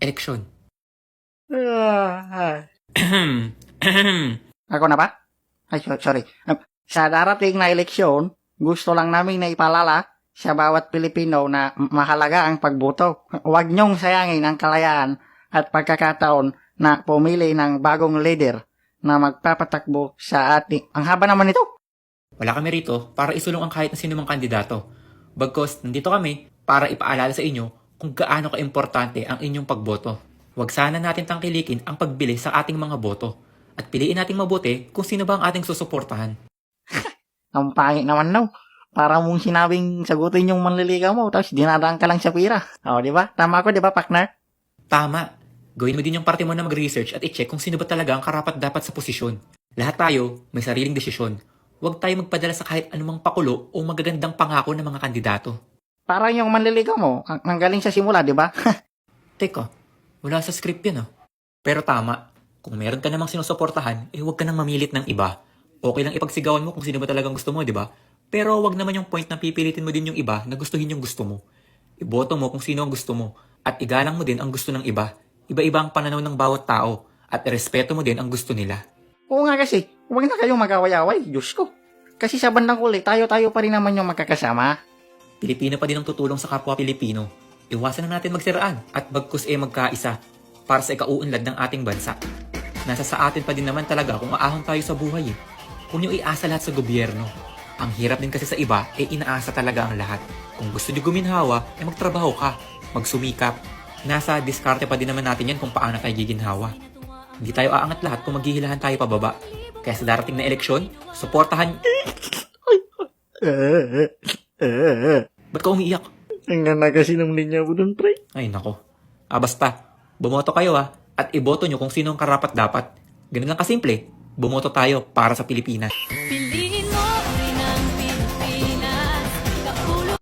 eleksyon. Ako na ba? Ay, sorry. Sa darating na eleksyon, gusto lang namin na ipalala sa bawat Pilipino na mahalaga ang pagboto. Huwag niyong sayangin ang kalayaan at pagkakataon na pumili ng bagong leader na magpapatakbo sa ating... Ang haba naman ito. Wala kami rito para isulong ang kahit na sino mang kandidato. Bagkus, nandito kami para ipaalala sa inyo kung gaano ka-importante ang inyong pagboto. Huwag sana natin tangkilikin ang pagbili sa ating mga boto. At piliin nating mabuti kung sino ba ang ating susuportahan. Ang pangit naman, no? Para mong sinabing sagutin yung manliligaw mo, tapos dinadaan ka lang sa pira. O, di ba? Tama ako, di ba, partner? Tama. Gawin mo din yung parte mo na mag-research at i-check kung sino ba talaga ang karapat-dapat sa posisyon. Lahat tayo may sariling desisyon. Huwag tayo magpadala sa kahit anumang pakulo o magagandang pangako ng mga kandidato. Parang yung manliligaw mo, ang galing sa simula, di ba? Teka, wala sa script yun ah. Pero tama, kung meron ka namang sinusuportahan, huwag ka nang mamilit ng iba. Okay lang ipagsigawan mo kung sino ba talagang gusto mo, di ba? Pero wag naman yung point na pipilitin mo din yung iba na gustuhin yung gusto mo. Iboto mo kung sino ang gusto mo at igalang mo din ang gusto ng iba. Iba-iba ang pananaw ng bawat tao at irespeto mo din ang gusto nila. Oo nga kasi, huwag na kayong mag-away-away, Diyos ko. Kasi sa bandang huli, tayo-tayo pa rin naman yung magkakasama. Pilipino pa din ang tutulong sa kapwa Pilipino. Iwasan na natin magsiraan at bagkus magkaisa para sa ikauunlad ng ating bansa. Nasa sa atin pa din naman talaga kung aahon tayo sa buhay eh. Kung yung iasa lahat sa gobyerno. Ang hirap din kasi sa iba, inaasa talaga ang lahat. Kung gusto nyo guminhawa, magtrabaho ka, magsumikap. Nasa diskarte pa din naman natin yan kung paano tayo giginhawa. Hindi tayo aangat lahat kung maghihilahan tayo pababa. Kaya sa darating na eleksyon, suportahan... Ba't ka umiiyak? Ang ganda kasi ng linya mo dun, pre. Ay nako. Basta, bumoto kayo at iboto nyo kung sino ang karapat dapat. Ganun lang kasimple, bumoto tayo para sa Pilipinas.